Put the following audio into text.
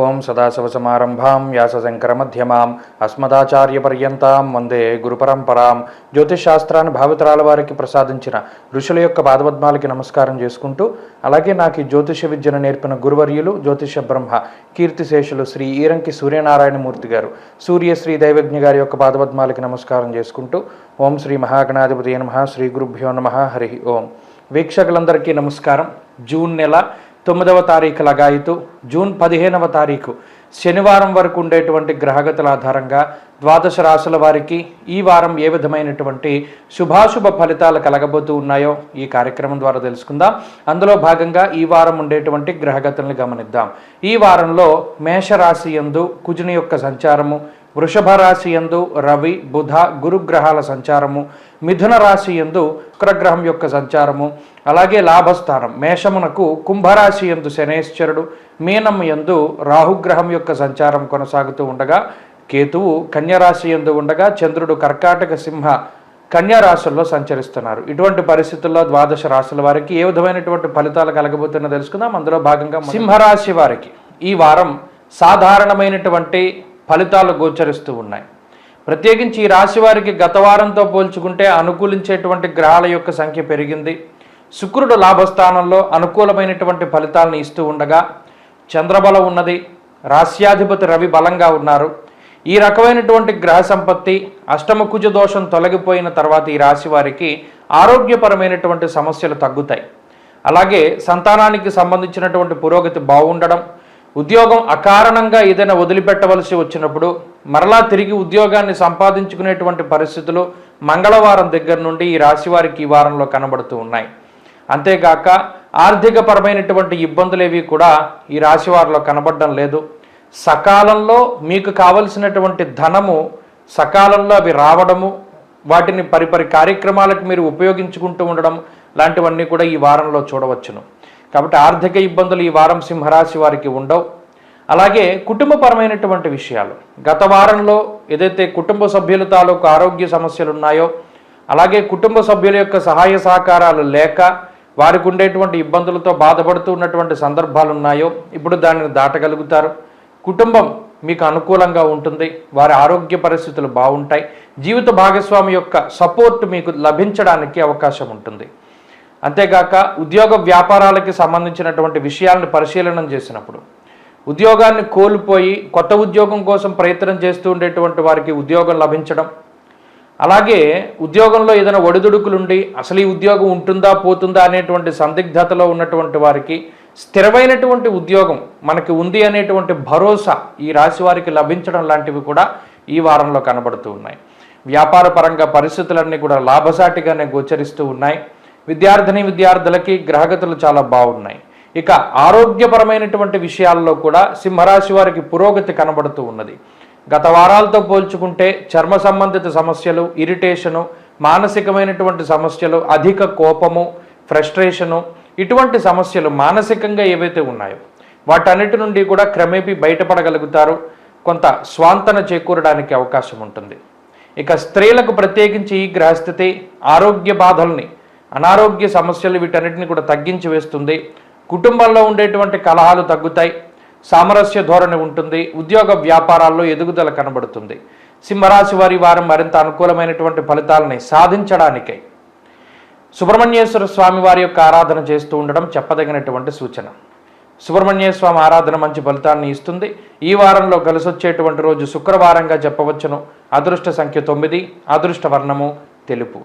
ఓం సదాశివసమారంభాం వ్యాసశంకరమధ్యమాం అస్మదాచార్యపర్యంతాం వందే గురుపరంపరాం. జ్యోతిషాస్త్రాన్ని భావితరాల వారికి ప్రసాదించిన ఋషుల యొక్క పాదపద్మాలకి నమస్కారం చేసుకుంటూ, అలాగే నాకు ఈ జ్యోతిష విద్యను నేర్పిన గురువర్యులు జ్యోతిష బ్రహ్మ కీర్తిశేషులు శ్రీ ఈరంకి సూర్యనారాయణమూర్తి గారు, సూర్యశ్రీ దైవజ్ఞ గారి యొక్క పాదపద్మాలకి నమస్కారం చేసుకుంటూ, ఓం శ్రీ మహాగణాధిపతి నమః, శ్రీ గురుభ్యో నమః, హరి ఓం. వీక్షకులందరికీ నమస్కారం. జూన్ నెల 9వ తారీఖు లగాయితూ జూన్ 15వ తారీఖు శనివారం వరకు ఉండేటువంటి గ్రహగతుల ఆధారంగా ద్వాదశ రాశుల వారికి ఈ వారం ఏ విధమైనటువంటి శుభాశుభ ఫలితాలు కలగబోతూ ఉన్నాయో ఈ కార్యక్రమం ద్వారా తెలుసుకుందాం. అందులో భాగంగా ఈ వారం ఉండేటువంటి గ్రహగతులను గమనిద్దాం. ఈ వారంలో మేషరాశి యందు కుజుని యొక్క సంచారము, వృషభ రాశి యందు రవి బుధ గురుగ్రహాల సంచారము, మిథున రాశి యందు శుక్రగ్రహం యొక్క సంచారము, అలాగే లాభస్థానం మేషమునకు కుంభరాశి యందు శనేశ్వరుడు, మీనం యందు రాహుగ్రహం యొక్క సంచారం కొనసాగుతూ ఉండగా, కేతువు కన్యరాశి యందు ఉండగా, చంద్రుడు కర్కాటక సింహ కన్యా రాశుల్లో సంచరిస్తున్నారు. ఇటువంటి పరిస్థితుల్లో ద్వాదశ రాశుల వారికి ఏ విధమైనటువంటి ఫలితాలు కలగబోతున్నా తెలుసుకుందాం. అందులో భాగంగా సింహరాశి వారికి ఈ వారం సాధారణమైనటువంటి ఫలితాలు గోచరిస్తూ ఉన్నాయి. ప్రత్యేకించి ఈ రాశి వారికి గత వారంతో పోల్చుకుంటే అనుకూలించేటువంటి గ్రహాల యొక్క సంఖ్య పెరిగింది. శుక్రుడు లాభస్థానంలో అనుకూలమైనటువంటి ఫలితాలను ఇస్తూ ఉండగా, చంద్రబలం ఉన్నది, రాశ్యాధిపతి రవి బలంగా ఉన్నారు. ఈ రకమైనటువంటి గ్రహ సంపత్తి అష్టమ కుజ దోషం తొలగిపోయిన తర్వాత ఈ రాశి వారికి ఆరోగ్యపరమైనటువంటి సమస్యలు తగ్గుతాయి. అలాగే సంతానానికి సంబంధించినటువంటి పురోగతి బాగుండడం, ఉద్యోగం అకారణంగా ఏదైనా వదిలిపెట్టవలసి వచ్చినప్పుడు మరలా తిరిగి ఉద్యోగాన్ని సంపాదించుకునేటువంటి పరిస్థితులు మంగళవారం దగ్గర నుండి ఈ రాశి వారికి ఈ వారంలో కనబడుతూ ఉన్నాయి. అంతేగాక ఆర్థిక పరమైనటువంటి ఇబ్బందులు ఏవి కూడా ఈ రాశి వారిలో కనబడడం లేదు. సకాలంలో మీకు కావలసినటువంటి ధనము సకాలంలో అవి రావడము, వాటిని పరిపరి కార్యక్రమాలకు మీరు ఉపయోగించుకుంటూ ఉండడం లాంటివన్నీ కూడా ఈ వారంలో చూడవచ్చును. కాబట్టి ఆర్థిక ఇబ్బందులు ఈ వారం సింహరాశి వారికి ఉండవు. అలాగే కుటుంబపరమైనటువంటి విషయాలు, గత వారంలో ఏదైతే కుటుంబ సభ్యుల తాలూకు ఆరోగ్య సమస్యలు ఉన్నాయో, అలాగే కుటుంబ సభ్యుల యొక్క సహాయ సహకారాలు లేక వారికి ఉండేటువంటి ఇబ్బందులతో బాధపడుతూ ఉన్నటువంటి సందర్భాలు ఉన్నాయో, ఇప్పుడు దానిని దాటగలుగుతారు. కుటుంబం మీకు అనుకూలంగా ఉంటుంది, వారి ఆరోగ్య పరిస్థితులు బాగుంటాయి. జీవిత భాగస్వామి యొక్క సపోర్ట్ మీకు లభించడానికి అవకాశం ఉంటుంది. అంతేగాక ఉద్యోగ వ్యాపారాలకి సంబంధించినటువంటి విషయాలను పరిశీలన చేసినప్పుడు ఉద్యోగాన్ని కోల్పోయి కొత్త ఉద్యోగం కోసం ప్రయత్నం చేస్తూ ఉండేటువంటి వారికి ఉద్యోగం లభించడం, అలాగే ఉద్యోగంలో ఏదైనా ఒడిదుడుకులుండి అసలు ఈ ఉద్యోగం ఉంటుందా పోతుందా అనేటువంటి సందిగ్ధతలో ఉన్నటువంటి వారికి స్థిరమైనటువంటి ఉద్యోగం మనకి ఉంది అనేటువంటి భరోసా ఈ రాశి వారికి లభించడం లాంటివి కూడా ఈ వారంలో కనబడుతూ ఉన్నాయి. వ్యాపార పరంగా పరిస్థితులన్నీ కూడా లాభసాటిగానే గోచరిస్తూ ఉన్నాయి. విద్యార్థులకి గ్రహగతులు చాలా బాగున్నాయి. ఇక ఆరోగ్యపరమైనటువంటి విషయాల్లో కూడా సింహరాశి వారికి పురోగతి కనబడుతూ ఉన్నది. గత వారాలతో పోల్చుకుంటే చర్మ సంబంధిత సమస్యలు, ఇరిటేషను, మానసికమైనటువంటి సమస్యలు, అధిక కోపము, ఫ్రస్ట్రేషను, ఇటువంటి సమస్యలు మానసికంగా ఏవైతే ఉన్నాయో వాటన్నిటి నుండి కూడా క్రమేపీ బయటపడగలుగుతారు. కొంత స్వాంతన చేకూరడానికి అవకాశం ఉంటుంది. ఇక స్త్రీలకు ప్రత్యేకించి ఈ గ్రహస్థితి ఆరోగ్య బాధల్ని, అనారోగ్య సమస్యలు వీటన్నిటిని కూడా తగ్గించి వేస్తుంది. కుటుంబంలో ఉండేటువంటి కలహాలు తగ్గుతాయి, సామరస్య ధోరణి ఉంటుంది, ఉద్యోగ వ్యాపారాల్లో ఎదుగుదల కనబడుతుంది. సింహరాశి వారి వారం మరింత అనుకూలమైనటువంటి ఫలితాలని సాధించడానికై సుబ్రహ్మణ్యేశ్వర స్వామి వారి యొక్క ఆరాధన చేస్తూ ఉండడం చెప్పదగినటువంటి సూచన. సుబ్రహ్మణ్యేశ్వర స్వామి ఆరాధన మంచి ఫలితాన్ని ఇస్తుంది. ఈ వారంలో కలిసొచ్చేటువంటి రోజు శుక్రవారంగా చెప్పవచ్చును. అదృష్ట సంఖ్య 9, అదృష్ట వర్ణము తెలుపు.